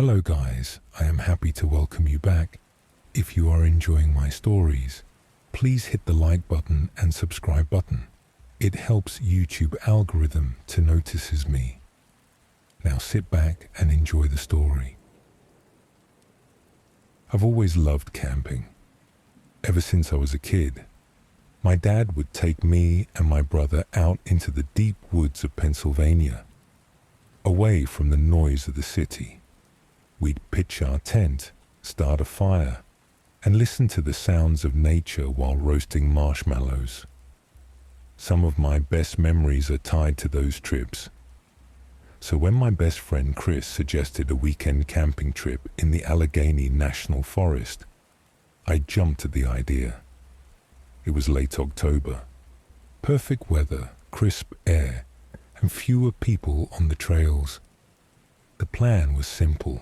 Hello guys, I am happy to welcome you back. If you are enjoying my stories, please hit the like button and subscribe button. It helps YouTube algorithm to notices me. Now sit back and enjoy the story. I've always loved camping. Ever since I was a kid, my dad would take me and my brother out into the deep woods of Pennsylvania, away from the noise of the city. We'd pitch our tent, start a fire, and listen to the sounds of nature while roasting marshmallows. Some of my best memories are tied to those trips. So when my best friend Chris suggested a weekend camping trip in the Allegheny National Forest, I jumped at the idea. It was late October. Perfect weather, crisp air, and fewer people on the trails. The plan was simple.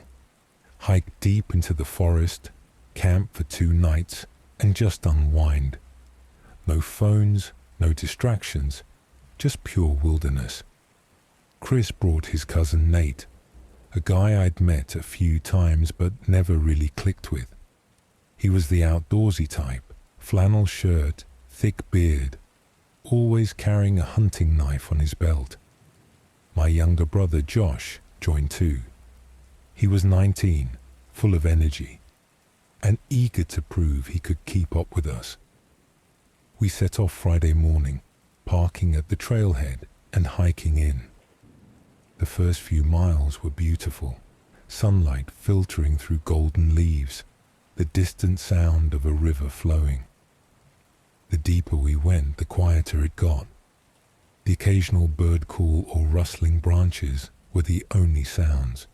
Hike deep into the forest, camp for 2 nights, and just unwind. No phones, no distractions, just pure wilderness. Chris brought his cousin Nate, a guy I'd met a few times but never really clicked with. He was the outdoorsy type, flannel shirt, thick beard, always carrying a hunting knife on his belt. My younger brother Josh joined too. He was 19, full of energy, and eager to prove he could keep up with us. We set off Friday morning, parking at the trailhead and hiking in. The first few miles were beautiful, sunlight filtering through golden leaves, the distant sound of a river flowing. The deeper we went, the quieter it got. The occasional bird call or rustling branches were the only sounds.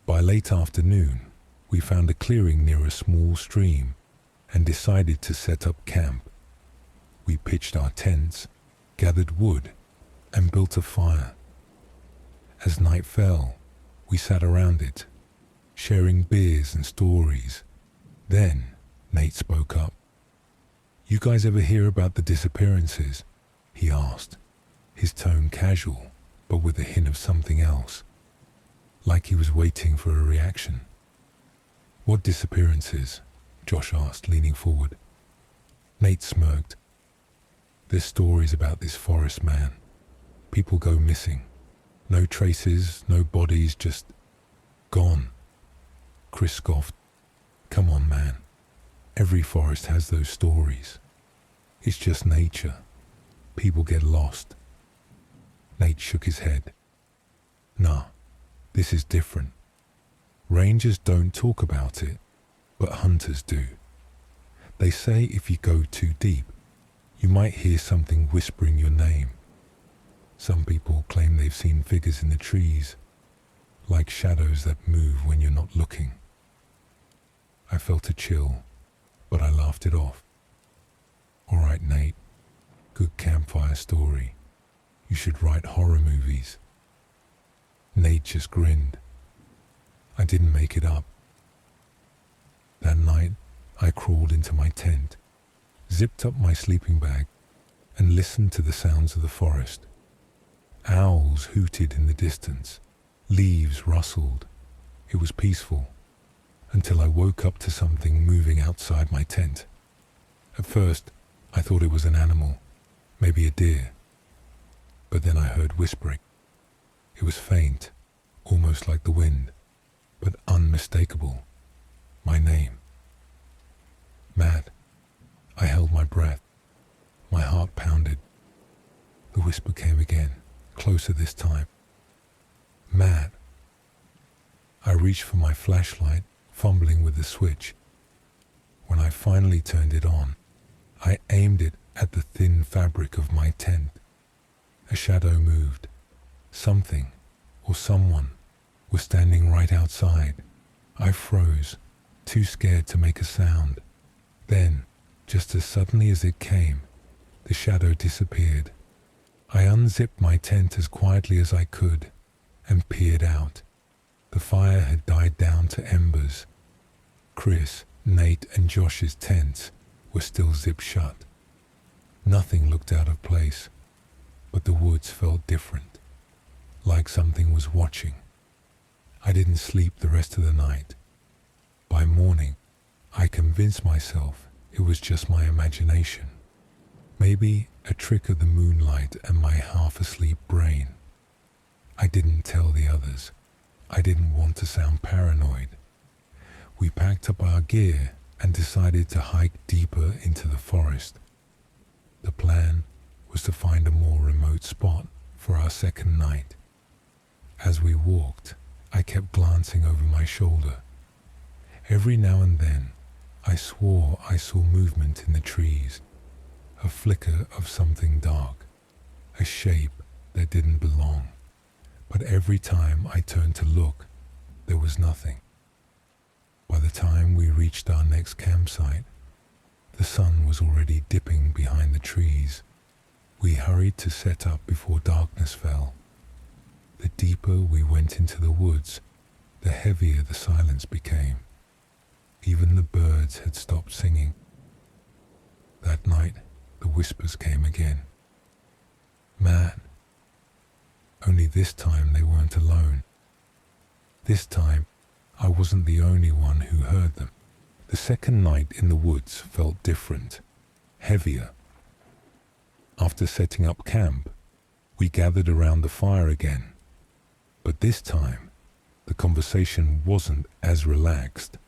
By late afternoon, we found a clearing near a small stream and decided to set up camp. We pitched our tents, gathered wood, and built a fire. As night fell, we sat around it, sharing beers and stories. Then Nate spoke up. "You guys ever hear about the disappearances?" he asked, his tone casual, but with a hint of something else, like he was waiting for a reaction. "What disappearances?" Josh asked, leaning forward. Nate smirked. "There's stories about this forest man. People go missing. No traces, no bodies, just gone." Chris scoffed. "Come on, man. Every forest has those stories. It's just nature. People get lost." Nate shook his head. "Nah, this is different. Rangers don't talk about it, but hunters do. They say if you go too deep, you might hear something whispering your name. Some people claim they've seen figures in the trees, like shadows that move when you're not looking." I felt a chill, but I laughed it off. "All right, Nate. Good campfire story. You should write horror movies." Nate just grinned. I didn't make it up. That night, I crawled into my tent, zipped up my sleeping bag, and listened to the sounds of the forest. Owls hooted in the distance. Leaves rustled. It was peaceful, until I woke up to something moving outside my tent. At first, I thought it was an animal, maybe a deer. But then I heard whispering. It was faint, almost like the wind, but unmistakable. My name. "Matt." I held my breath. My heart pounded. The whisper came again, closer this time. "Matt." I reached for my flashlight, fumbling with the switch. When I finally turned it on, I aimed it at the thin fabric of my tent. A shadow moved. Something, or someone, was standing right outside. I froze, too scared to make a sound. Then, just as suddenly as it came, the shadow disappeared. I unzipped my tent as quietly as I could and peered out. The fire had died down to embers. Chris, Nate, and Josh's tents were still zipped shut. Nothing looked out of place, but the woods felt different, like something was watching. I didn't sleep the rest of the night. By morning, I convinced myself it was just my imagination. Maybe a trick of the moonlight and my half-asleep brain. I didn't tell the others. I didn't want to sound paranoid. We packed up our gear and decided to hike deeper into the forest. The plan was to find a more remote spot for our second night. As we walked, I kept glancing over my shoulder. Every now and then, I swore I saw movement in the trees, a flicker of something dark, a shape that didn't belong. But every time I turned to look, there was nothing. By the time we reached our next campsite, the sun was already dipping behind the trees. We hurried to set up before darkness fell. The deeper we went into the woods, the heavier the silence became. Even the birds had stopped singing. That night, the whispers came again. Man. Only this time they weren't alone. This time, I wasn't the only one who heard them. The second night in the woods felt different, heavier. After setting up camp, we gathered around the fire again. But this time, the conversation wasn't as relaxed.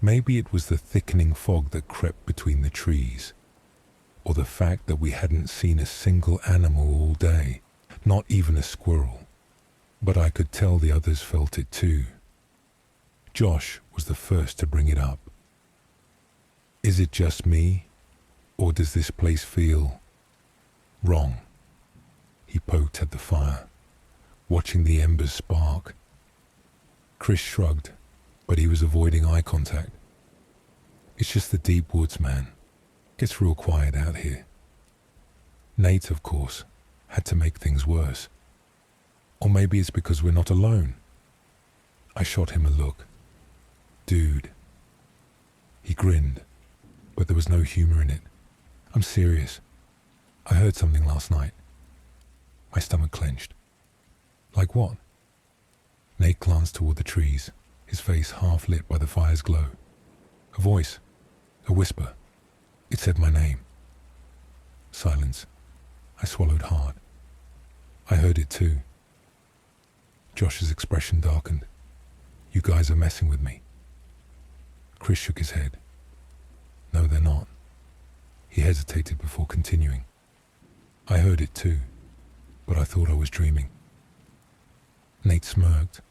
Maybe it was the thickening fog that crept between the trees, or the fact that we hadn't seen a single animal all day, not even a squirrel. But I could tell the others felt it too. Josh was the first to bring it up. Is it just me, or does this place feel wrong? He poked at the fire, watching the embers spark. Chris shrugged, but he was avoiding eye contact. It's just the deep woods, man. Gets real quiet out here. Nate, of course, had to make things worse. Or maybe it's because we're not alone. I shot him a look. Dude. He grinned, but there was no humor in it. I'm serious. I heard something last night. My stomach clenched. Like what? Nate glanced toward the trees, his face half lit by the fire's glow. A voice. A whisper. It said my name. Silence. I swallowed hard. I heard it too. Josh's expression darkened. You guys are messing with me. Chris shook his head. No, they're not. He hesitated before continuing. I heard it too, but I thought I was dreaming. Nate smirked,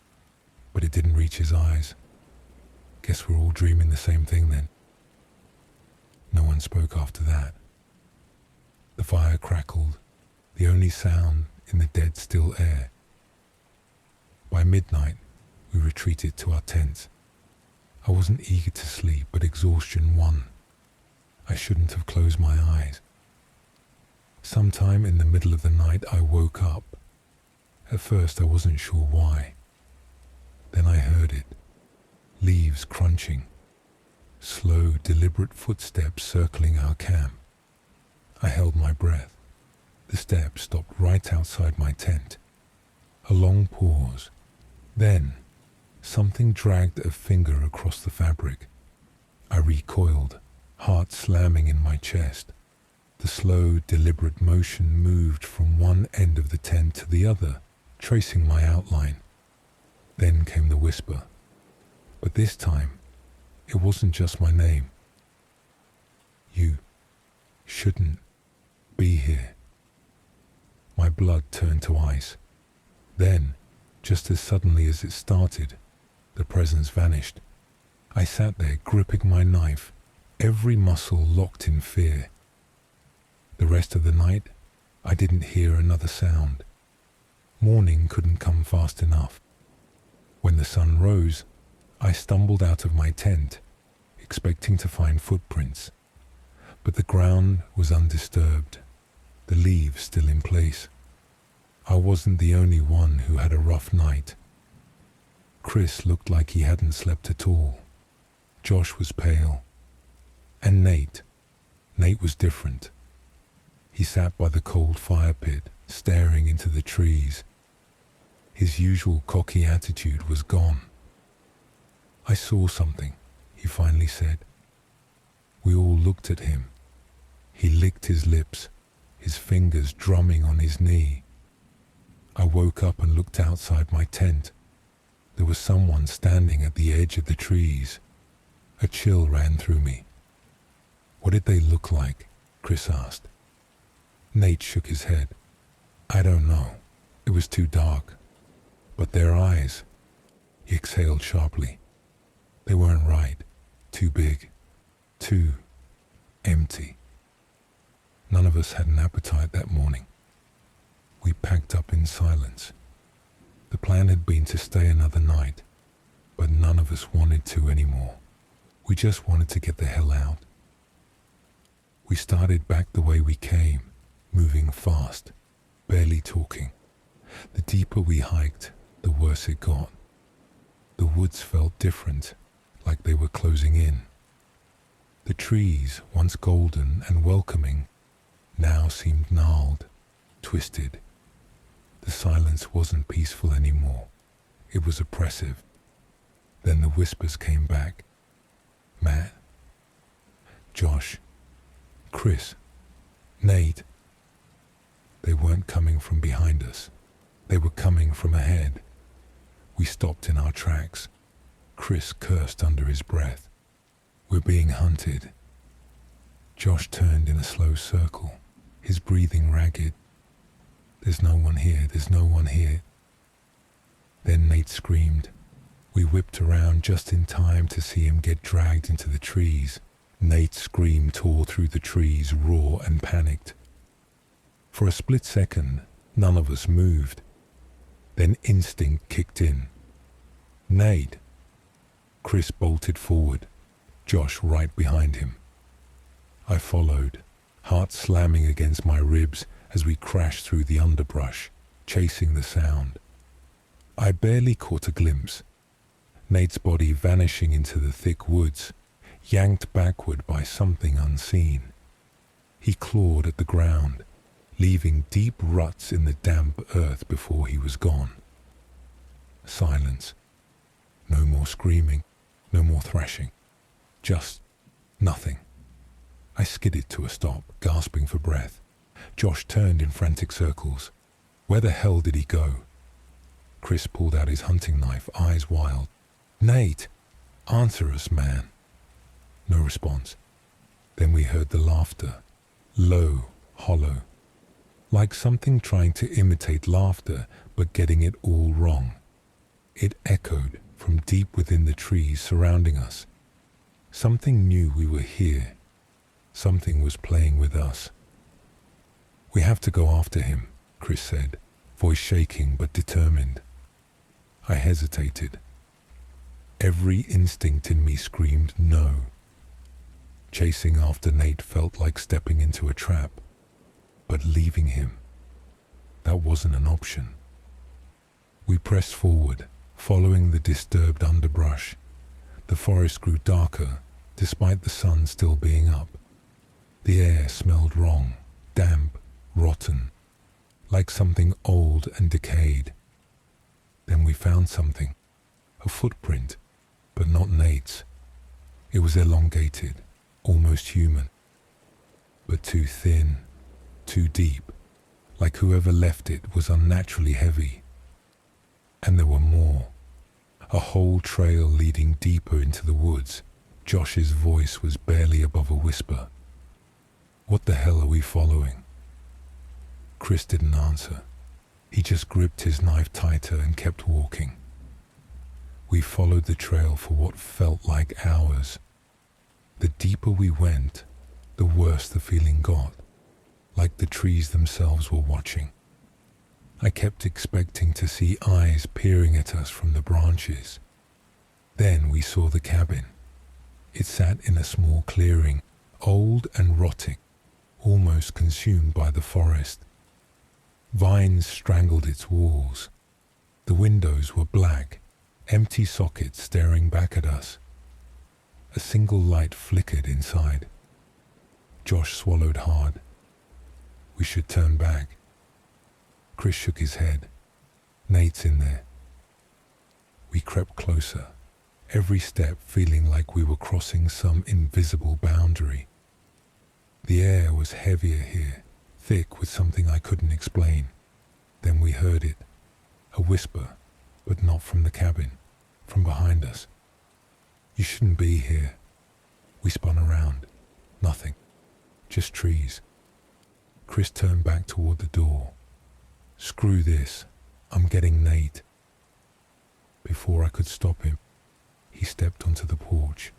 but it didn't reach his eyes. Guess we're all dreaming the same thing then. No one spoke after that. The fire crackled, the only sound in the dead still air. By midnight, we retreated to our tents. I wasn't eager to sleep, but exhaustion won. I shouldn't have closed my eyes. Sometime in the middle of the night, I woke up. At first, I wasn't sure why. Then I heard it. Leaves crunching. Slow, deliberate footsteps circling our camp. I held my breath. The steps stopped right outside my tent. A long pause. Then, something dragged a finger across the fabric. I recoiled, heart slamming in my chest. The slow, deliberate motion moved from one end of the tent to the other, tracing my outline. Then came the whisper. But this time, it wasn't just my name. You shouldn't be here. My blood turned to ice. Then, just as suddenly as it started, the presence vanished. I sat there gripping my knife, every muscle locked in fear. The rest of the night, I didn't hear another sound. Morning couldn't come fast enough. When the sun rose, I stumbled out of my tent, expecting to find footprints. But the ground was undisturbed, the leaves still in place. I wasn't the only one who had a rough night. Chris looked like he hadn't slept at all. Josh was pale. And Nate was different. He sat by the cold fire pit, staring into the trees. His usual cocky attitude was gone. "I saw something," he finally said. We all looked at him. He licked his lips, his fingers drumming on his knee. I woke up and looked outside my tent. There was someone standing at the edge of the trees. A chill ran through me. "What did they look like?" Chris asked. Nate shook his head. "I don't know. It was too dark. But their eyes," he exhaled sharply. "They weren't right. Too big. Too empty." None of us had an appetite that morning. We packed up in silence. The plan had been to stay another night, but none of us wanted to anymore. We just wanted to get the hell out. We started back the way we came, moving fast, barely talking. The deeper we hiked, the worse it got. The woods felt different, like they were closing in. The trees, once golden and welcoming, now seemed gnarled, twisted. The silence wasn't peaceful anymore. It was oppressive. Then the whispers came back. Matt, Josh, Chris, Nate. They weren't coming from behind us. They were coming from ahead. We stopped in our tracks. Chris cursed under his breath. "We're being hunted." Josh turned in a slow circle, his breathing ragged. "There's no one here, there's no one here." Then Nate screamed. We whipped around just in time to see him get dragged into the trees. Nate's scream tore through the trees, raw and panicked. For a split second, none of us moved. Then instinct kicked in. "Nate!" Chris bolted forward, Josh right behind him. I followed, heart slamming against my ribs as we crashed through the underbrush, chasing the sound. I barely caught a glimpse. Nate's body vanishing into the thick woods, yanked backward by something unseen. He clawed at the ground, leaving deep ruts in the damp earth before he was gone. Silence. No more screaming, no more thrashing. Just nothing. I skidded to a stop, gasping for breath. Josh turned in frantic circles. Where the hell did he go? Chris pulled out his hunting knife, eyes wild. "Nate! Answer us, man!" No response. Then we heard the laughter. Low, hollow. Like something trying to imitate laughter, but getting it all wrong. It echoed from deep within the trees surrounding us. Something knew we were here. Something was playing with us. "We have to go after him," Chris said, voice shaking but determined. I hesitated. Every instinct in me screamed no. Chasing after Nate felt like stepping into a trap, but leaving him, that wasn't an option. We pressed forward, following the disturbed underbrush. The forest grew darker, despite the sun still being up. The air smelled wrong, damp, rotten, like something old and decayed. Then we found something, a footprint, but not Nate's. It was elongated, almost human, but too thin, too deep, like whoever left it was unnaturally heavy. And there were more. A whole trail leading deeper into the woods. Josh's voice was barely above a whisper. "What the hell are we following?" Chris didn't answer. He just gripped his knife tighter and kept walking. We followed the trail for what felt like hours. The deeper we went, the worse the feeling got, like the trees themselves were watching. I kept expecting to see eyes peering at us from the branches. Then we saw the cabin. It sat in a small clearing, old and rotting, almost consumed by the forest. Vines strangled its walls. The windows were black, empty sockets staring back at us. A single light flickered inside. Josh swallowed hard. "We should turn back." Chris shook his head. Nate's in there. We crept closer, every step feeling like we were crossing some invisible boundary. The air was heavier here, thick with something I couldn't explain. Then we heard it, a whisper, but not from the cabin, from behind us. "You shouldn't be here." We spun around. Nothing. Just trees. Chris turned back toward the door. "Screw this. I'm getting Nate." Before I could stop him, he stepped onto the porch.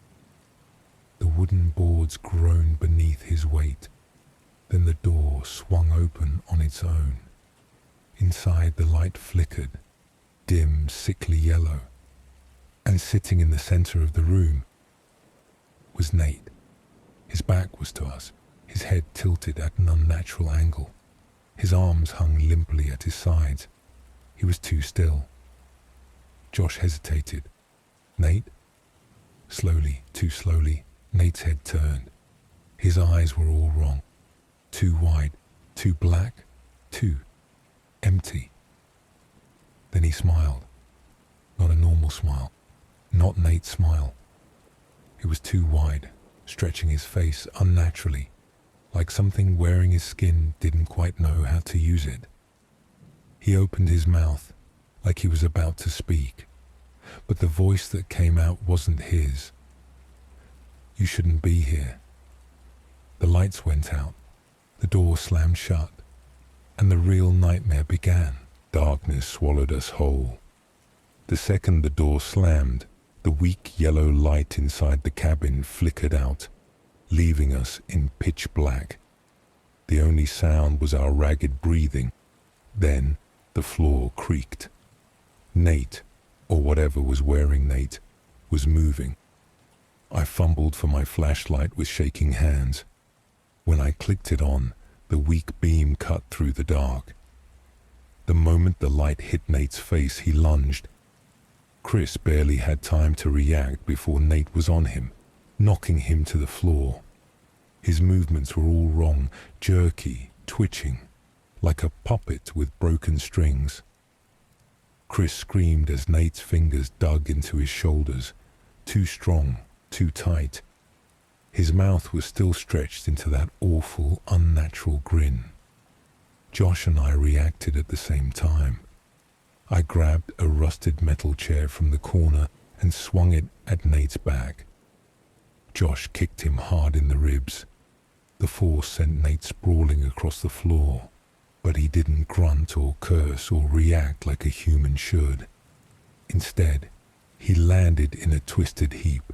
The wooden boards groaned beneath his weight. Then the door swung open on its own. Inside, the light flickered, dim, sickly yellow. And sitting in the center of the room was Nate. His back was to us, his head tilted at an unnatural angle. His arms hung limply at his sides. He was too still. Josh hesitated. "Nate?" Slowly, too slowly, Nate's head turned. His eyes were all wrong. Too wide, too black, too empty. Then he smiled. Not a normal smile. Not Nate's smile. It was too wide, stretching his face unnaturally, like something wearing his skin didn't quite know how to use it. He opened his mouth, like he was about to speak, but the voice that came out wasn't his. "You shouldn't be here." The lights went out, the door slammed shut, and the real nightmare began. Darkness swallowed us whole. The second the door slammed, the weak yellow light inside the cabin flickered out, leaving us in pitch black. The only sound was our ragged breathing. Then the floor creaked. Nate, or whatever was wearing Nate, was moving. I fumbled for my flashlight with shaking hands. When I clicked it on, the weak beam cut through the dark. The moment the light hit Nate's face, he lunged. Chris barely had time to react before Nate was on him, knocking him to the floor. His movements were all wrong, jerky, twitching, like a puppet with broken strings. Chris screamed as Nate's fingers dug into his shoulders, too strong, too tight. His mouth was still stretched into that awful, unnatural grin. Josh and I reacted at the same time. I grabbed a rusted metal chair from the corner and swung it at Nate's back. Josh kicked him hard in the ribs. The force sent Nate sprawling across the floor, but he didn't grunt or curse or react like a human should. Instead, he landed in a twisted heap,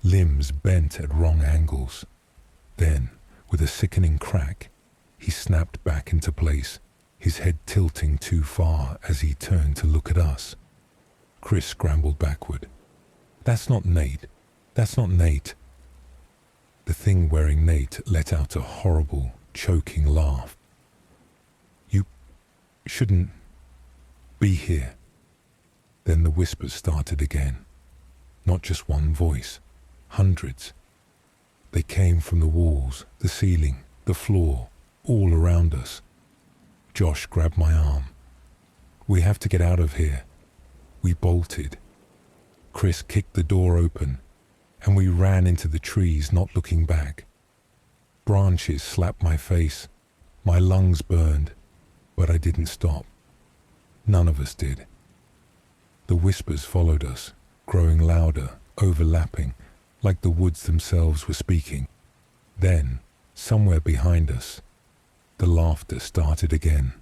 limbs bent at wrong angles. Then, with a sickening crack, he snapped back into place, his head tilting too far as he turned to look at us. Chris scrambled backward. "That's not Nate. That's not Nate." The thing wearing Nate let out a horrible, choking laugh. "You shouldn't be here." Then the whispers started again. Not just one voice, hundreds. They came from the walls, the ceiling, the floor, all around us. Josh grabbed my arm. "We have to get out of here." We bolted. Chris kicked the door open, and we ran into the trees, not looking back. Branches slapped my face. My lungs burned, but I didn't stop. None of us did. The whispers followed us, growing louder, overlapping, like the woods themselves were speaking. Then, somewhere behind us, the laughter started again.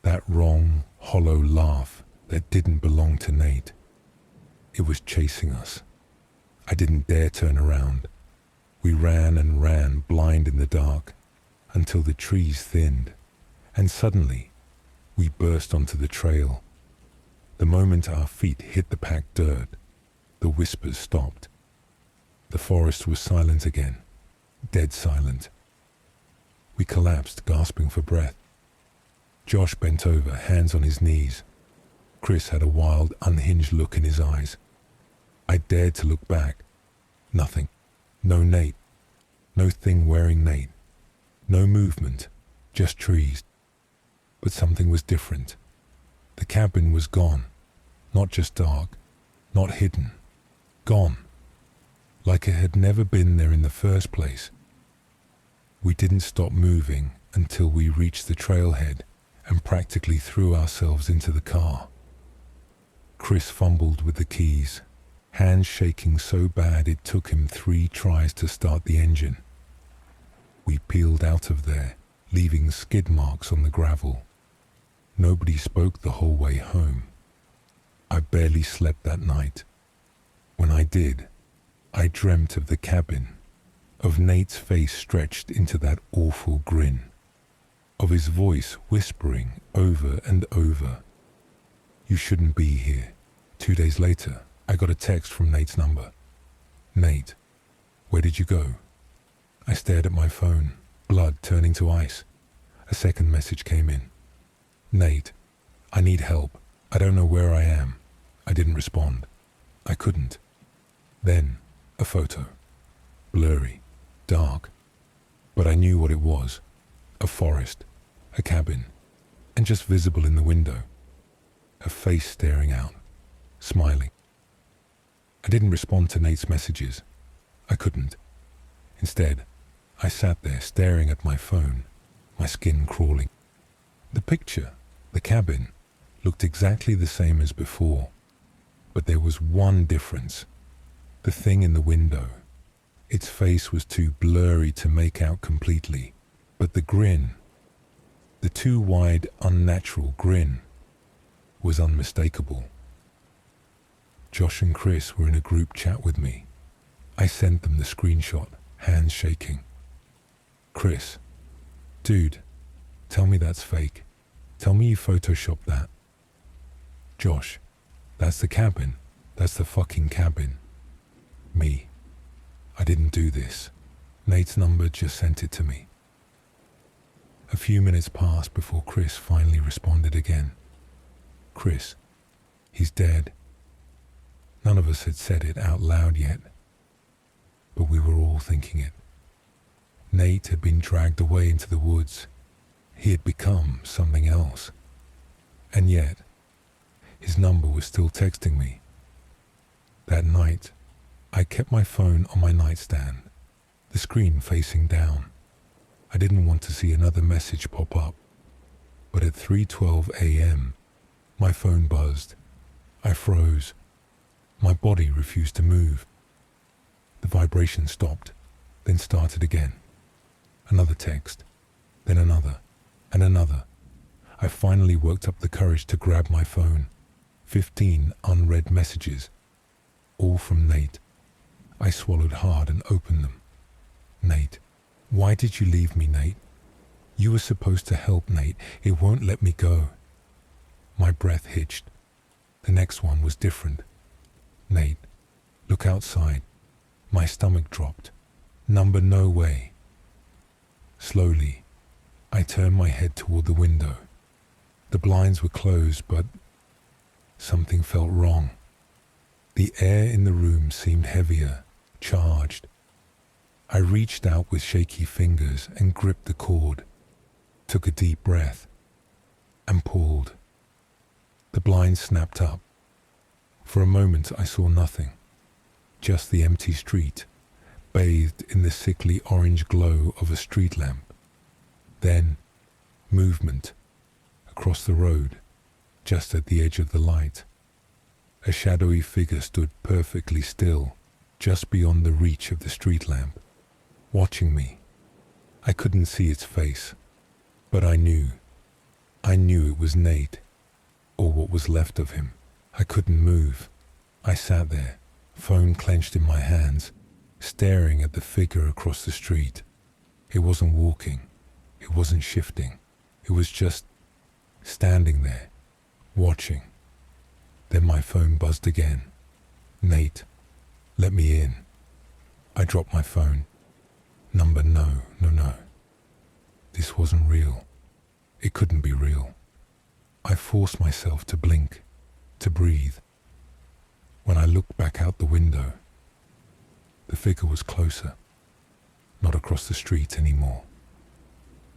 That wrong, hollow laugh that didn't belong to Nate. It was chasing us. I didn't dare turn around. We ran and ran, blind in the dark, until the trees thinned, and suddenly we burst onto the trail. The moment our feet hit the packed dirt, the whispers stopped. The forest was silent again, dead silent. We collapsed, gasping for breath. Josh bent over, hands on his knees. Chris had a wild, unhinged look in his eyes. I dared to look back. Nothing. No Nate. No thing wearing Nate. No movement. Just trees. But something was different. The cabin was gone. Not just dark, not hidden. Gone. Like it had never been there in the first place. We didn't stop moving until we reached the trailhead and practically threw ourselves into the car. Chris fumbled with the keys, hands shaking so bad it took him 3 tries to start the engine. We peeled out of there, leaving skid marks on the gravel. Nobody spoke the whole way home. I barely slept that night. When I did, I dreamt of the cabin, of Nate's face stretched into that awful grin, of his voice whispering over and over, "You shouldn't be here." 2 days later, I got a text from Nate's number. "Nate, where did you go?" I stared at my phone, blood turning to ice. A second message came in. "Nate, I need help. I don't know where I am." I didn't respond. I couldn't. Then, a photo. Blurry, dark. But I knew what it was. A forest, a cabin, and just visible in the window. A face staring out, smiling. I didn't respond to Nate's messages. I couldn't. Instead, I sat there staring at my phone, my skin crawling. The picture, the cabin, looked exactly the same as before. But there was one difference. The thing in the window. Its face was too blurry to make out completely. But the grin, the too wide, unnatural grin, was unmistakable. Josh and Chris were in a group chat with me. I sent them the screenshot, hands shaking. "Chris, dude, tell me that's fake. Tell me you photoshopped that." "Josh, that's the cabin. That's the fucking cabin." Me. "I didn't do this. Nate's number just sent it to me." A few minutes passed before Chris finally responded again. "Chris, he's dead." None of us had said it out loud yet, but we were all thinking it. Nate had been dragged away into the woods. He had become something else. And yet, his number was still texting me. That night, I kept my phone on my nightstand, the screen facing down. I didn't want to see another message pop up. But at 3:12 a.m., my phone buzzed. I froze. My body refused to move. The vibration stopped, then started again. Another text, then another, and another. I finally worked up the courage to grab my phone. 15 unread messages, all from Nate. I swallowed hard and opened them. "Nate, why did you leave me, Nate? You were supposed to help, Nate. It won't let me go." My breath hitched. The next one was different. "Nate, look outside." My stomach dropped. Number no way. Slowly, I turned my head toward the window. The blinds were closed, but something felt wrong. The air in the room seemed heavier, charged. I reached out with shaky fingers and gripped the cord, took a deep breath, and pulled. The blinds snapped up. For a moment I saw nothing, just the empty street, bathed in the sickly orange glow of a street lamp. Then, movement, across the road, just at the edge of the light. A shadowy figure stood perfectly still, just beyond the reach of the street lamp, watching me. I couldn't see its face, but I knew it was Nate, or what was left of him. I couldn't move. I sat there, phone clenched in my hands, staring at the figure across the street. It wasn't walking, it wasn't shifting, it was just standing there, watching. Then my phone buzzed again. "Nate, let me in." I dropped my phone. Number no. This wasn't real. It couldn't be real. I forced myself to blink, to breathe. When I looked back out the window, the figure was closer, not across the street anymore.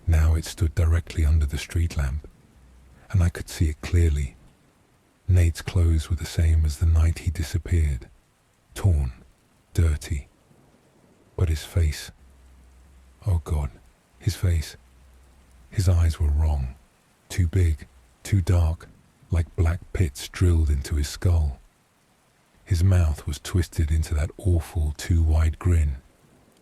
Now it stood directly under the street lamp, and I could see it clearly, Nate's clothes were the same as the night he disappeared. Torn, dirty. But his face, oh God, his face. His eyes were wrong. Too big, too dark, like black pits drilled into his skull. His mouth was twisted into that awful too-wide grin.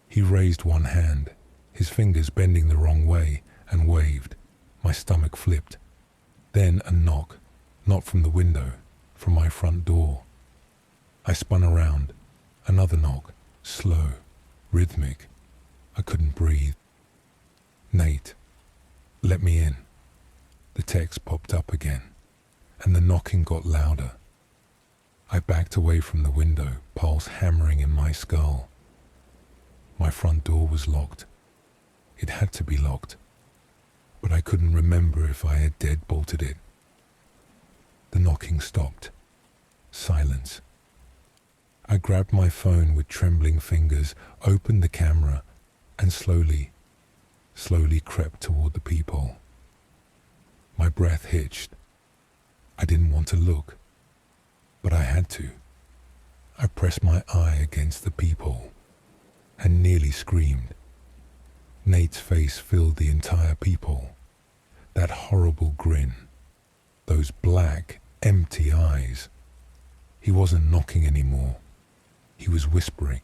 He raised one hand, his fingers bending the wrong way, and waved. My stomach flipped. Then a knock, not from the window, from my front door. I spun around. Another knock, slow, rhythmic. I couldn't breathe. Nate, let me in. The text popped up again, and the knocking got louder. I backed away from the window, pulse hammering in my skull. My front door was locked. It had to be locked, but I couldn't remember if I had deadbolted it. The knocking stopped. Silence. I grabbed my phone with trembling fingers, opened the camera, and slowly crept toward the peephole. My breath hitched. I didn't want to look, but I had to. I pressed my eye against the peephole and nearly screamed. Nate's face filled the entire peephole. That horrible grin. Those black, empty eyes. He wasn't knocking anymore. He was whispering.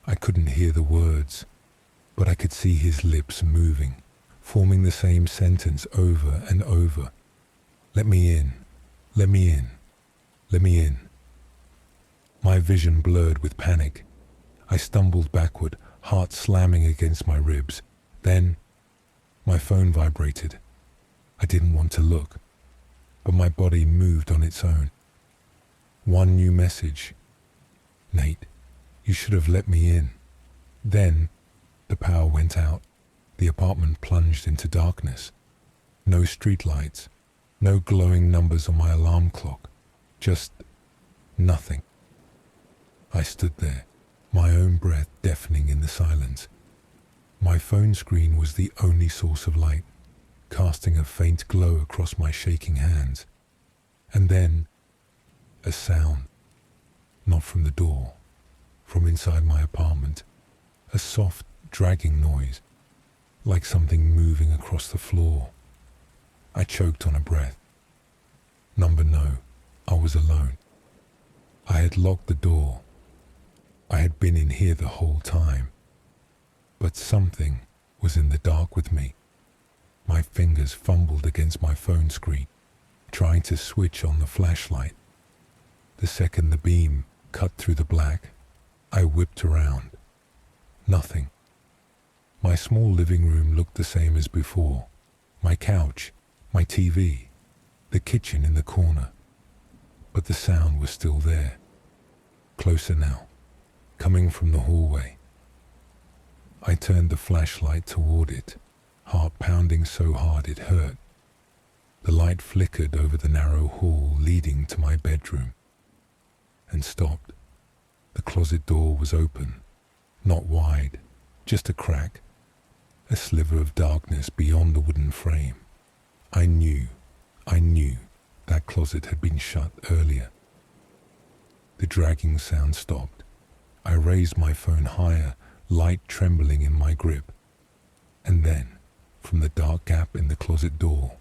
I couldn't hear the words, but I could see his lips moving, forming the same sentence over and over. Let me in. Let me in. Let me in. My vision blurred with panic. I stumbled backward, heart slamming against my ribs. Then, my phone vibrated. I didn't want to look, but my body moved on its own. One new message. Nate, you should have let me in. Then, the power went out. The apartment plunged into darkness. No streetlights, no glowing numbers on my alarm clock. Just nothing. I stood there, my own breath deafening in the silence. My phone screen was the only source of light, casting a faint glow across my shaking hands. And then, a sound. Not from the door, from inside my apartment. A soft, dragging noise, like something moving across the floor. I choked on a breath. No, I was alone. I had locked the door. I had been in here the whole time. But something was in the dark with me. My fingers fumbled against my phone screen, trying to switch on the flashlight. The second the beam cut through the black, I whipped around. Nothing. My small living room looked the same as before. My couch, my TV, the kitchen in the corner. But the sound was still there. Closer now, coming from the hallway. I turned the flashlight toward it, heart pounding so hard it hurt. The light flickered over the narrow hall leading to my bedroom, and stopped. The closet door was open, not wide, just a crack, a sliver of darkness beyond the wooden frame. I knew that closet had been shut earlier. The dragging sound stopped. I raised my phone higher, light trembling in my grip. And then, from the dark gap in the closet door,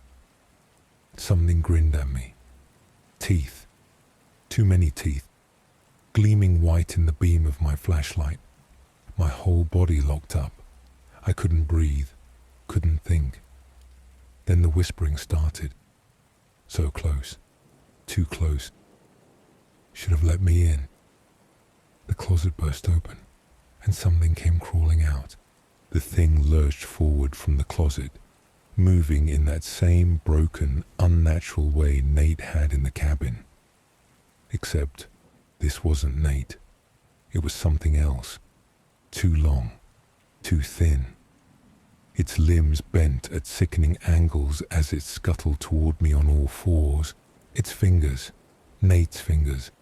something grinned at me. Teeth. Too many teeth. Gleaming white in the beam of my flashlight. My whole body locked up. I couldn't breathe, couldn't think. Then the whispering started. So close. Too close. Should have let me in. The closet burst open, and something came crawling out. The thing lurched forward from the closet, moving in that same broken, unnatural way Nate had in the cabin. Except this wasn't Nate. It was something else. Too long, too thin. Its limbs bent at sickening angles as it scuttled toward me on all fours. Its fingers, Nate's fingers,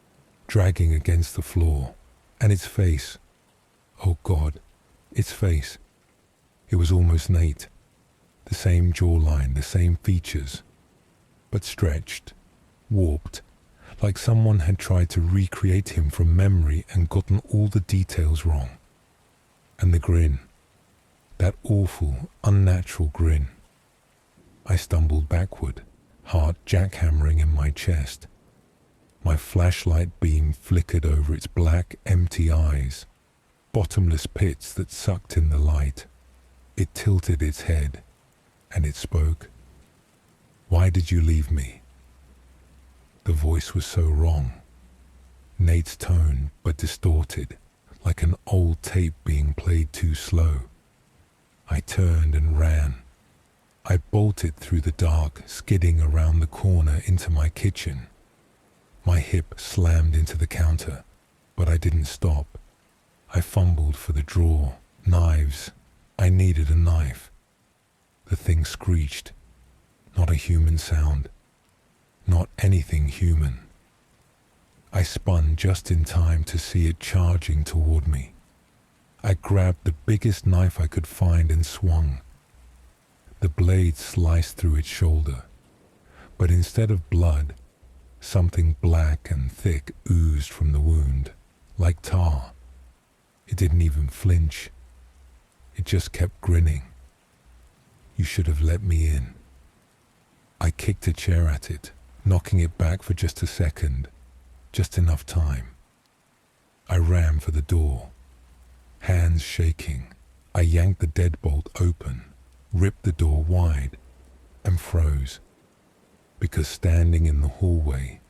dragging against the floor. And its face. Oh God, its face. It was almost Nate. The same jawline, the same features, but stretched, warped, like someone had tried to recreate him from memory and gotten all the details wrong. And the grin, that awful, unnatural grin. I stumbled backward, heart jackhammering in my chest. My flashlight beam flickered over its black, empty eyes, bottomless pits that sucked in the light. It tilted its head, and it spoke. "Why did you leave me?" The voice was so wrong. Nate's tone, but distorted, like an old tape being played too slow. I turned and ran. I bolted through the dark, skidding around the corner into my kitchen. My hip slammed into the counter, but I didn't stop. I fumbled for the drawer, knives. I needed a knife. The thing screeched. Not a human sound. Not anything human. I spun just in time to see it charging toward me. I grabbed the biggest knife I could find and swung. The blade sliced through its shoulder, but instead of blood, something black and thick oozed from the wound, like tar. It didn't even flinch. It just kept grinning. "You should have let me in." I kicked a chair at it, knocking it back for just a second, just enough time. I ran for the door. Hands shaking, I yanked the deadbolt open, ripped the door wide, and froze. Because standing in the hallway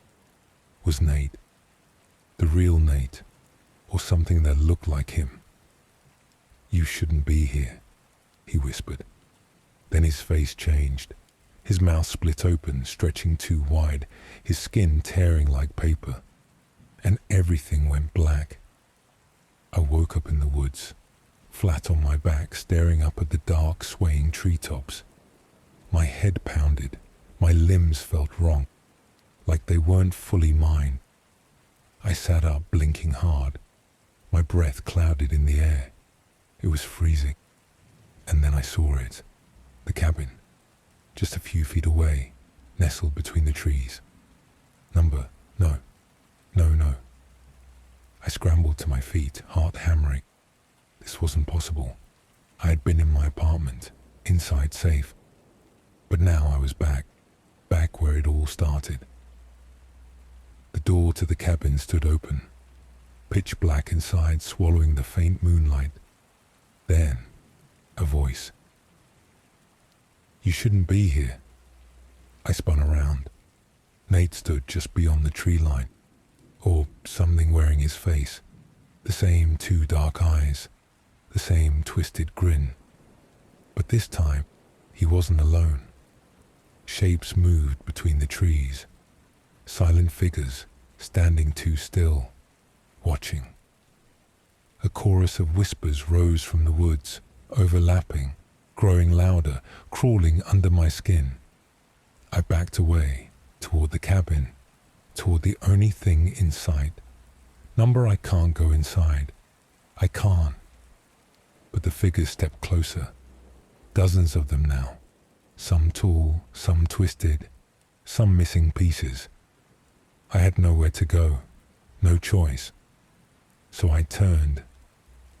was Nate. The real Nate, or something that looked like him. "You shouldn't be here," he whispered. Then his face changed. His mouth split open, stretching too wide, his skin tearing like paper. And everything went black. I woke up in the woods, flat on my back, staring up at the dark, swaying treetops. My head pounded. My limbs felt wrong, like they weren't fully mine. I sat up, blinking hard. My breath clouded in the air. It was freezing. And then I saw it. The cabin. Just a few feet away, nestled between the trees. No. I scrambled to my feet, heart hammering. This wasn't possible. I had been in my apartment, inside safe. But now I was back where it all started. The door to the cabin stood open, pitch black inside, swallowing the faint moonlight. Then, a voice. "You shouldn't be here." I spun around. Nate stood just beyond the tree line, or something wearing his face. The same two dark eyes, the same twisted grin. But this time, he wasn't alone. Shapes moved between the trees. Silent figures standing too still, watching. A chorus of whispers rose from the woods, overlapping, growing louder, crawling under my skin. I backed away, toward the cabin, toward the only thing in sight. I can't go inside. I can't. But the figures stepped closer. Dozens of them now. Some tall, some twisted, some missing pieces. I had nowhere to go, no choice. So I turned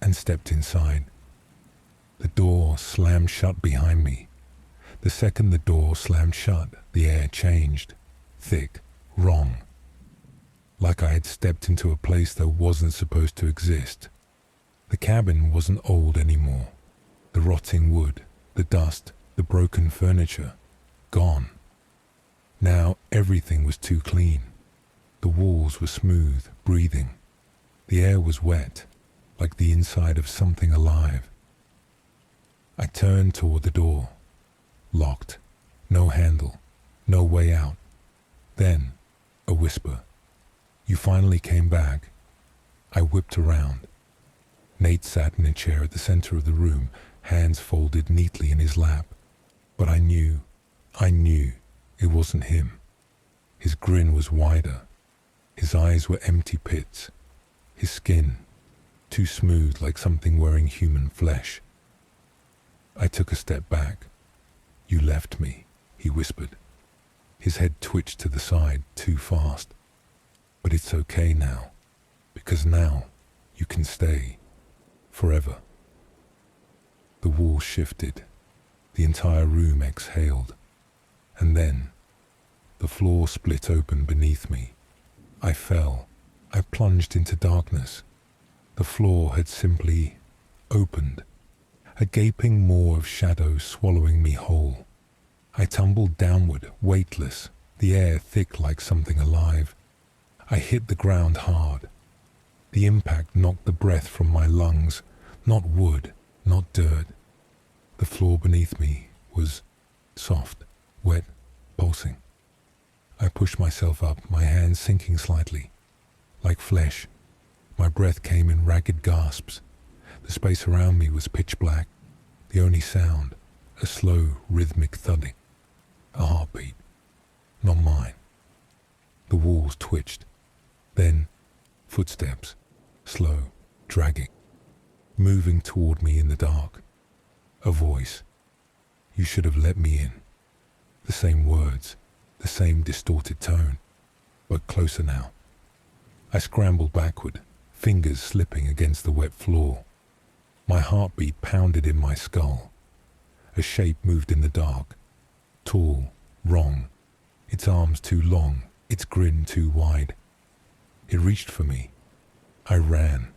and stepped inside. The door slammed shut behind me. The second the door slammed shut, the air changed. Thick, wrong. Like I had stepped into a place that wasn't supposed to exist. The cabin wasn't old anymore. The rotting wood, the dust, the broken furniture, gone. Now everything was too clean. The walls were smooth, breathing. The air was wet, like the inside of something alive. I turned toward the door. Locked. No handle. No way out. Then, a whisper. "You finally came back." I whipped around. Nate sat in a chair at the center of the room, hands folded neatly in his lap. But I knew it wasn't him. His grin was wider. His eyes were empty pits. His skin, too smooth like something wearing human flesh. I took a step back. "You left me," he whispered. His head twitched to the side too fast. But it's okay now, because now you can stay forever. The wall shifted, the entire room exhaled, and then the floor split open beneath me. I fell. I plunged into darkness. The floor had simply opened, a gaping maw of shadow swallowing me whole. I tumbled downward, weightless, the air thick like something alive. I hit the ground hard. The impact knocked the breath from my lungs, not wood, not dirt. The floor beneath me was soft, wet, pulsing. I pushed myself up, my hands sinking slightly, like flesh. My breath came in ragged gasps. The space around me was pitch black. The only sound, a slow, rhythmic thudding. A heartbeat, not mine. The walls twitched. Then, footsteps, slow, dragging, moving toward me in the dark. A voice. You should have let me in. The same words, the same distorted tone, but closer now. I scrambled backward, fingers slipping against the wet floor. My heartbeat pounded in my skull. A shape moved in the dark, tall, wrong, its arms too long, its grin too wide. It reached for me. I ran,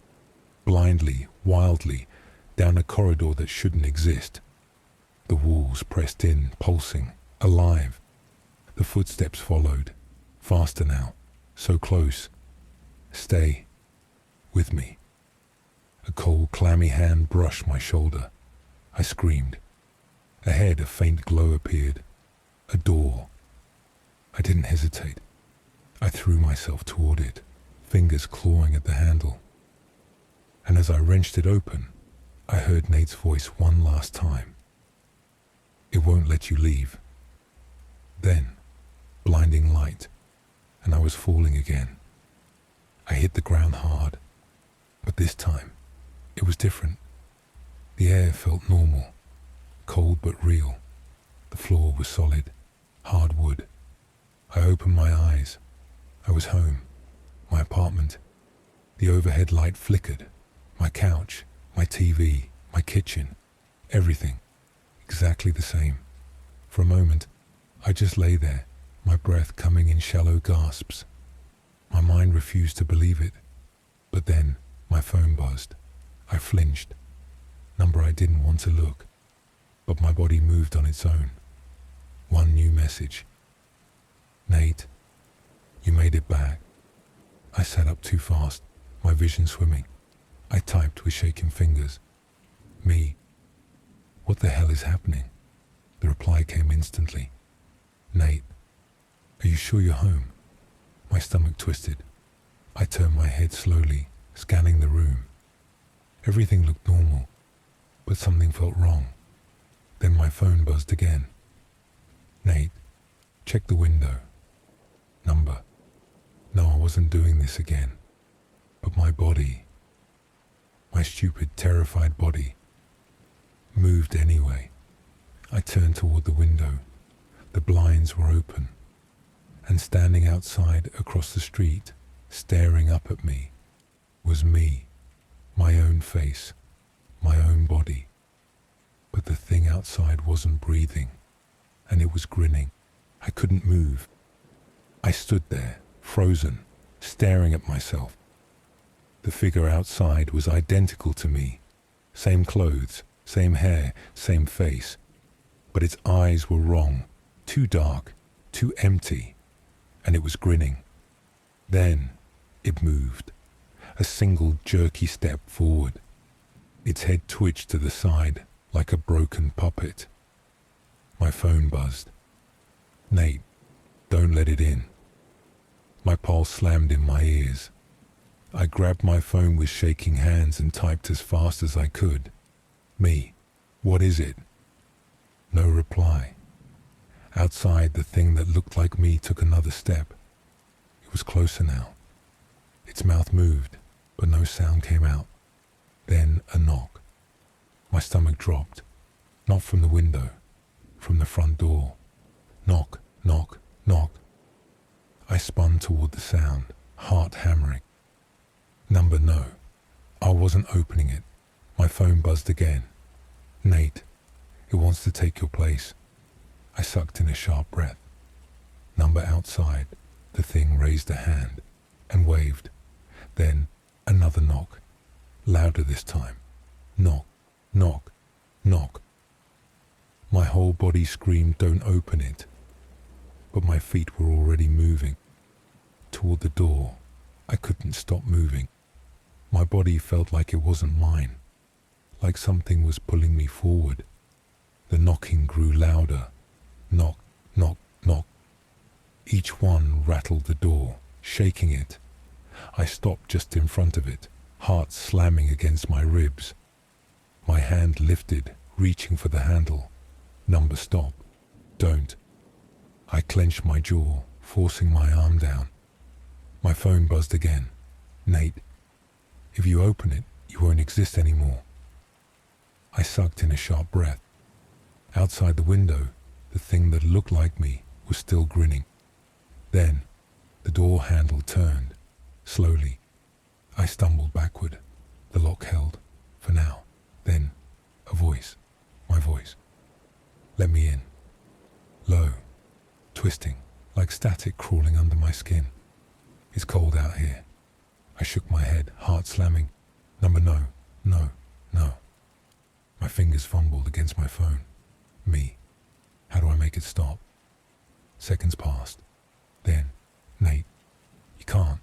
blindly, wildly, down a corridor that shouldn't exist. The walls pressed in, pulsing, alive. The footsteps followed, faster now, so close. Stay with me. A cold, clammy hand brushed my shoulder. I screamed. Ahead, a faint glow appeared. A door. I didn't hesitate. I threw myself toward it, fingers clawing at the handle. And as I wrenched it open, I heard Nate's voice one last time. It won't let you leave. Then, blinding light, and I was falling again. I hit the ground hard, but this time, it was different. The air felt normal, cold but real. The floor was solid, hard wood. I opened my eyes. I was home, my apartment. The overhead light flickered. My couch, my TV, my kitchen, everything, exactly the same. For a moment, I just lay there, my breath coming in shallow gasps. My mind refused to believe it. But then, my phone buzzed. I flinched. Number I didn't want to look. But my body moved on its own. One new message. Nate, you made it back. I sat up too fast, my vision swimming. I typed with shaking fingers. Me. What the hell is happening? The reply came instantly. Nate, are you sure you're home? My stomach twisted. I turned my head slowly, scanning the room. Everything looked normal, but something felt wrong. Then my phone buzzed again. Nate, check the window. Number. No, I wasn't doing this again. But my body, my stupid, terrified body, moved anyway. I turned toward the window. The blinds were open. And standing outside across the street, staring up at me, was me, my own face, my own body. But the thing outside wasn't breathing, and it was grinning. I couldn't move. I stood there, frozen, staring at myself. The figure outside was identical to me. Same clothes, same hair, same face. But its eyes were wrong, too dark, too empty, and it was grinning. Then it moved, a single jerky step forward. Its head twitched to the side like a broken puppet. My phone buzzed. Nate, don't let it in. My pulse slammed in my ears. I grabbed my phone with shaking hands and typed as fast as I could. Me, what is it? No reply. Outside, the thing that looked like me took another step. It was closer now. Its mouth moved, but no sound came out. Then a knock. My stomach dropped. Not from the window, from the front door. Knock, knock, Knock. I spun toward the sound, heart hammering. Number no. I wasn't opening it. My phone buzzed again. Nate, it wants to take your place. I sucked in a sharp breath. Number outside. The thing raised a hand and waved. Then another knock. Louder this time. Knock, knock, knock. My whole body screamed, don't open it. But my feet were already moving. Toward the door, I couldn't stop moving. My body felt like it wasn't mine, like something was pulling me forward. The knocking grew louder. Knock, knock, knock. Each one rattled the door, shaking it. I stopped just in front of it, heart slamming against my ribs. My hand lifted, reaching for the handle. Number stop. Don't. I clenched my jaw, forcing my arm down. My phone buzzed again. Nate, if you open it, you won't exist anymore. I sucked in a sharp breath. Outside the window, the thing that looked like me was still grinning. Then, the door handle turned, slowly. I stumbled backward. The lock held, for now. Then, a voice. My voice. Let me in. Low, twisting, like static crawling under my skin. It's cold out here. I shook my head, heart slamming. Number no, no, no. My fingers fumbled against my phone. Me. How do I make it stop? Seconds passed. Then, Nate, you can't.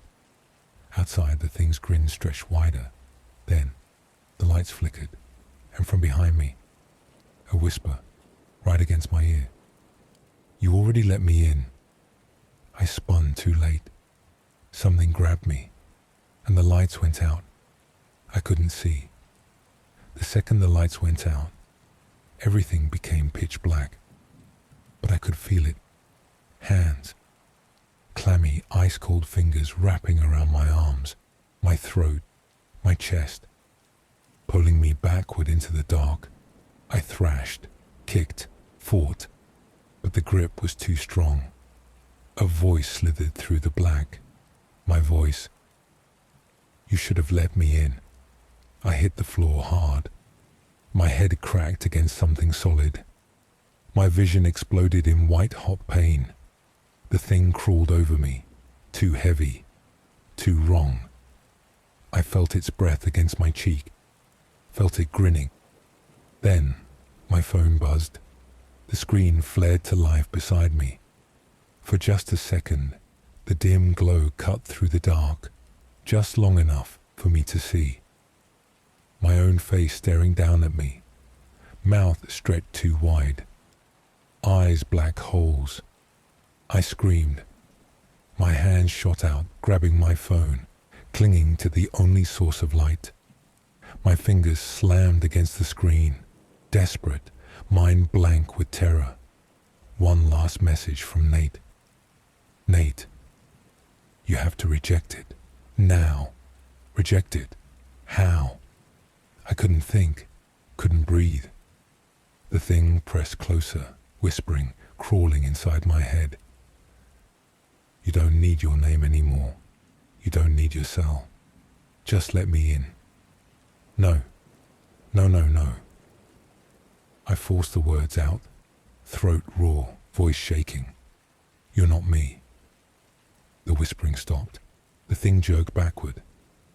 Outside, the thing's grin stretched wider. Then, the lights flickered, and from behind me, a whisper, right against my ear. You already let me in. I spun too late. Something grabbed me, and the lights went out. I couldn't see. The second the lights went out, everything became pitch black. But I could feel it. Hands. Clammy, ice-cold fingers wrapping around my arms, my throat, my chest. Pulling me backward into the dark. I thrashed, kicked, fought, but the grip was too strong. A voice slithered through the black. My voice. You should have let me in. I hit the floor hard. My head cracked against something solid. My vision exploded in white-hot pain. The thing crawled over me, too heavy, too wrong. I felt its breath against my cheek, felt it grinning. Then, my phone buzzed. The screen flared to life beside me. For just a second, the dim glow cut through the dark, just long enough for me to see. My own face staring down at me, mouth stretched too wide, eyes black holes. I screamed. My hands shot out, grabbing my phone, clinging to the only source of light. My fingers slammed against the screen, desperate, mind blank with terror. One last message from Nate. Nate, you have to reject it. Now. Reject it. How? I couldn't think, couldn't breathe. The thing pressed closer, whispering, crawling inside my head. You don't need your name anymore. You don't need your cell. Just let me in. No. No, no, no. I forced the words out, throat raw, voice shaking. You're not me. The whispering stopped. The thing jerked backward.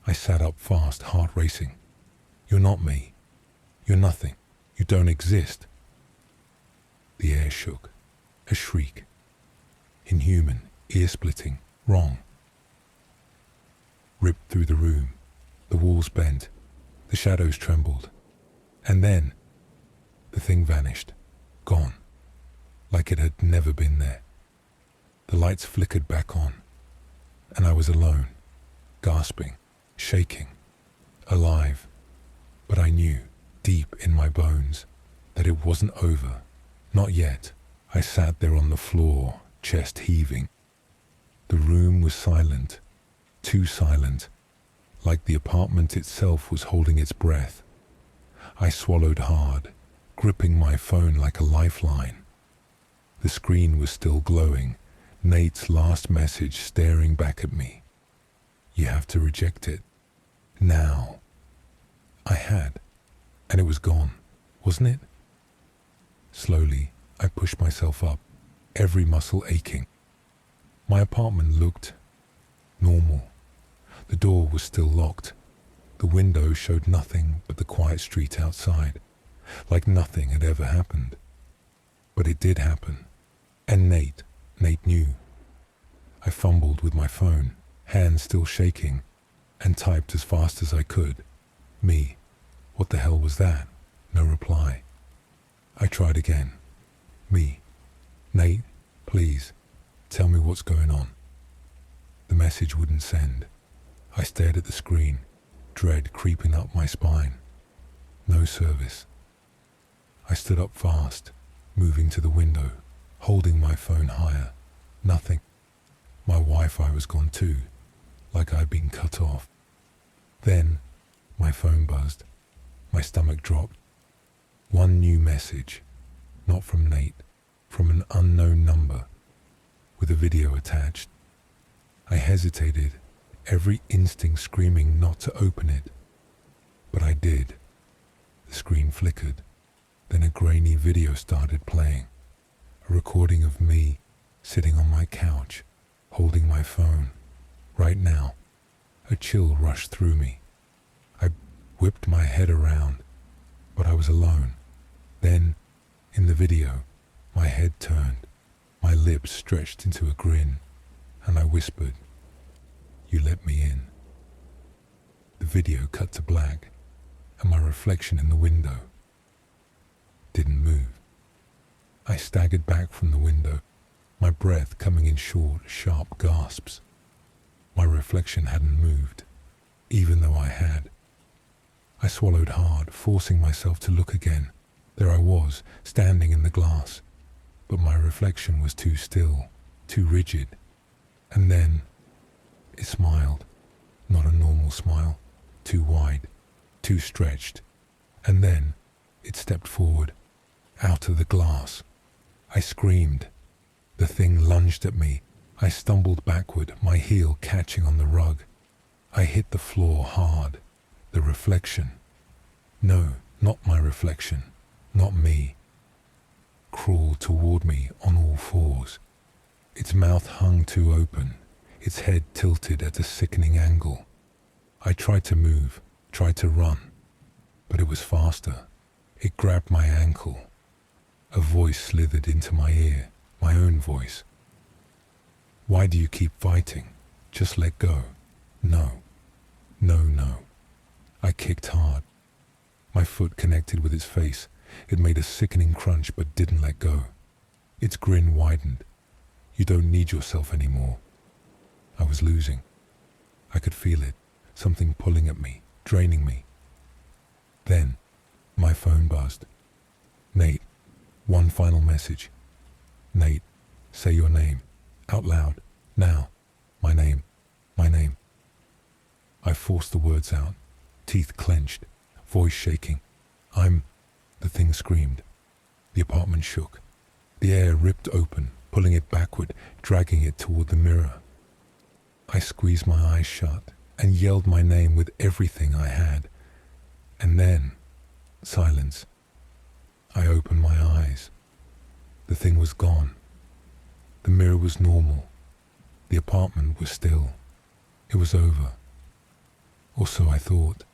I sat up fast, heart racing. You're not me. You're nothing. You don't exist. The air shook. A shriek. Inhuman, ear-splitting, wrong. Ripped through the room. The walls bent. The shadows trembled. And then, the thing vanished. Gone. Like it had never been there. The lights flickered back on. And I was alone, gasping, shaking, alive. But I knew, deep in my bones, that it wasn't over. Not yet. I sat there on the floor, chest heaving. The room was silent, too silent, like the apartment itself was holding its breath. I swallowed hard, gripping my phone like a lifeline. The screen was still glowing, Nate's last message staring back at me. You have to reject it. Now. I had, and it was gone, wasn't it? Slowly, I pushed myself up, every muscle aching. My apartment looked normal. The door was still locked. The window showed nothing but the quiet street outside, like nothing had ever happened. But it did happen, and Nate knew. I fumbled with my phone, hands still shaking, and typed as fast as I could. Me. What the hell was that? No reply. I tried again. Me. Nate, please, tell me what's going on. The message wouldn't send. I stared at the screen, dread creeping up my spine. No service. I stood up fast, moving to the window, holding my phone higher. Nothing. My Wi-Fi was gone too, like I'd been cut off. Then, my phone buzzed. My stomach dropped. One new message, not from Nate, from an unknown number, with a video attached. I hesitated, every instinct screaming not to open it. But I did. The screen flickered. Then a grainy video started playing. A recording of me sitting on my couch, holding my phone. Right now, a chill rushed through me. I whipped my head around, but I was alone. Then, in the video, my head turned, my lips stretched into a grin, and I whispered, "You let me in." The video cut to black, and my reflection in the window didn't move. I staggered back from the window, my breath coming in short, sharp gasps. My reflection hadn't moved, even though I had. I swallowed hard, forcing myself to look again. There I was, standing in the glass, but my reflection was too still, too rigid. And then it smiled, not a normal smile, too wide, too stretched. And then it stepped forward, out of the glass. I screamed. The thing lunged at me. I stumbled backward, my heel catching on the rug. I hit the floor hard. The reflection. No, not my reflection. Not me. Crawled toward me on all fours. Its mouth hung too open, its head tilted at a sickening angle. I tried to move, tried to run, but it was faster. It grabbed my ankle. A voice slithered into my ear, my own voice. "Why do you keep fighting? Just let go." No. No, no. I kicked hard. My foot connected with its face. It made a sickening crunch but didn't let go. Its grin widened. "You don't need yourself anymore." I was losing. I could feel it, something pulling at me, draining me. Then, my phone buzzed. "Nate, one final message." "Nate, say your name, out loud, now. My name, my name." I forced the words out, teeth clenched, voice shaking. The thing screamed. The apartment shook. The air ripped open, pulling it backward, dragging it toward the mirror. I squeezed my eyes shut and yelled my name with everything I had. And then, silence. I opened my eyes. The thing was gone. The mirror was normal. The apartment was still. It was over. Or so I thought.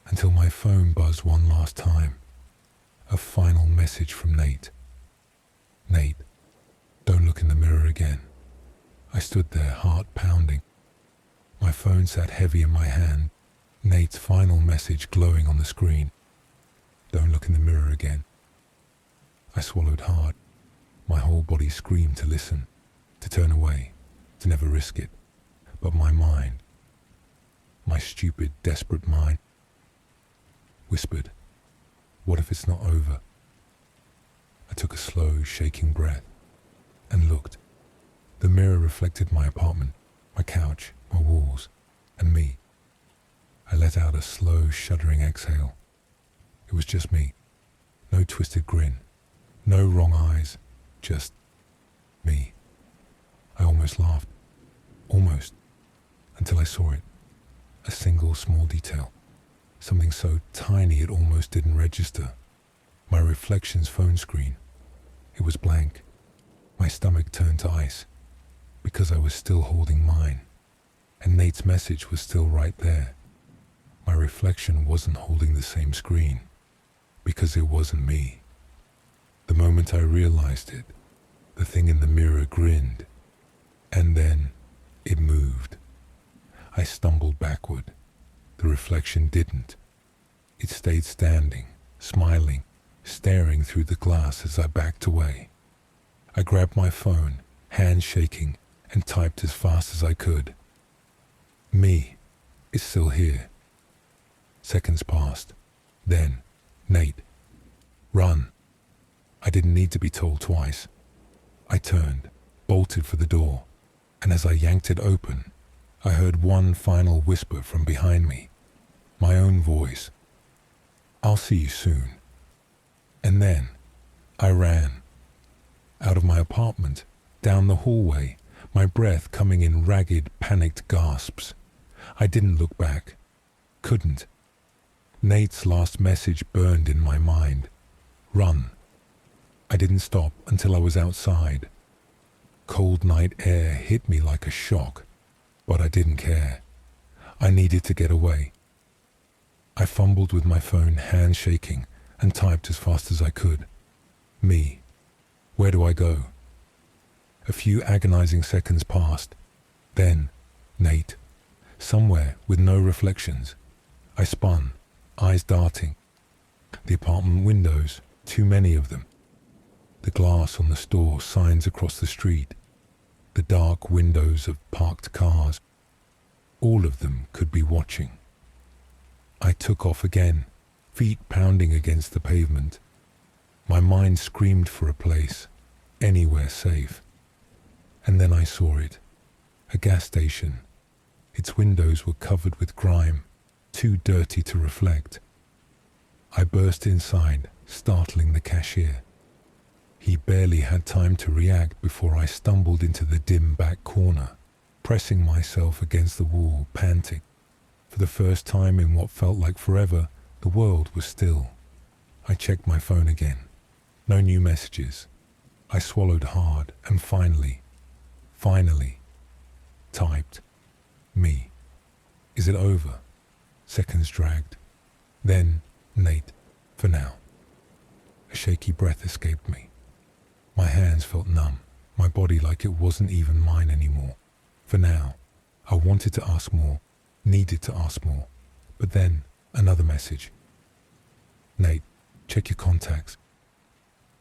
Until my phone buzzed one last time. A final message from Nate. "Nate, don't look in the mirror again." I stood there, heart pounding. My phone sat heavy in my hand. Nate's final message glowing on the screen. "Don't look in the mirror again." I swallowed hard. My whole body screamed to listen, to turn away, to never risk it. But my mind, my stupid, desperate mind, whispered, "What if it's not over?" I took a slow, shaking breath and looked. The mirror reflected my apartment, my couch, my walls, and me. I let out a slow, shuddering exhale. It was just me. No twisted grin, no wrong eyes, just me. I almost laughed. Almost. Until I saw it. A single small detail. Something so tiny it almost didn't register. My reflection's phone screen. It was blank. My stomach turned to ice because I was still holding mine. And Nate's message was still right there. My reflection wasn't holding the same screen because it wasn't me. The moment I realized it, the thing in the mirror grinned, and then it moved. I stumbled backward. The reflection didn't. It stayed standing, smiling, staring through the glass as I backed away. I grabbed my phone, hands shaking, and typed as fast as I could. Me is still here. Seconds passed. Then, Nate. Run. I didn't need to be told twice. I turned, bolted for the door, and as I yanked it open, I heard one final whisper from behind me. My own voice. I'll see you soon. And then, I ran. Out of my apartment, down the hallway, my breath coming in ragged, panicked gasps. I didn't look back. Couldn't. Nate's last message burned in my mind. Run. I didn't stop until I was outside. Cold night air hit me like a shock, but I didn't care. I needed to get away. I fumbled with my phone, hands shaking, and typed as fast as I could. Me. Where do I go? A few agonizing seconds passed. Then, Nate. Somewhere with no reflections. I spun, eyes darting. The apartment windows, too many of them. The glass on the store signs across the street. The dark windows of parked cars. All of them could be watching. I took off again, feet pounding against the pavement. My mind screamed for a place, anywhere safe. And then I saw it. A gas station. Its windows were covered with grime, too dirty to reflect. I burst inside, startling the cashier. He barely had time to react before I stumbled into the dim back corner, pressing myself against the wall, panting. For the first time in what felt like forever, the world was still. I checked my phone again. No new messages. I swallowed hard and finally, typed, me. Is it over? Seconds dragged. Then, Nate, for now. A shaky breath escaped me. My hands felt numb, my body like it wasn't even mine anymore. For now, I wanted to ask more, needed to ask more. But then, another message. Nate, check your contacts.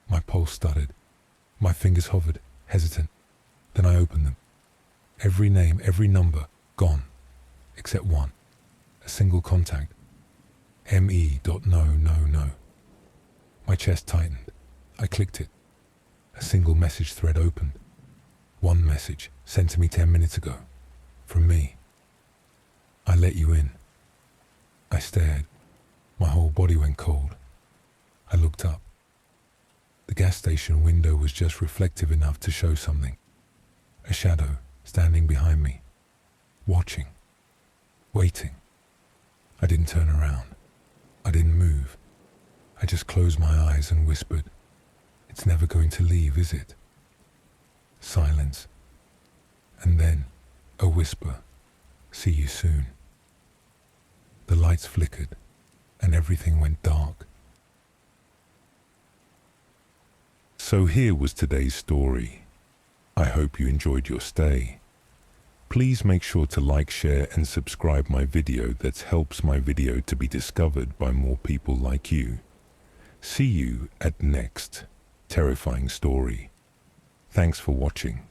My pulse stuttered. My fingers hovered, hesitant. Then I opened them. Every name, every number, gone. Except one. A single contact. ME.no. My chest tightened. I clicked it. A single message thread opened. One message sent to me 10 minutes ago. From me. I let you in. I stared. My whole body went cold. I looked up. The gas station window was just reflective enough to show something. A shadow standing behind me. Watching. Waiting. I didn't turn around. I didn't move. I just closed my eyes and whispered, "It's never going to leave, is it?" Silence. And then, a whisper, "See you soon." The lights flickered, and everything went dark. So here was today's story. I hope you enjoyed your stay. Please make sure to like, share, and subscribe my video. That helps my video to be discovered by more people like you. See you at next terrifying story. Thanks for watching.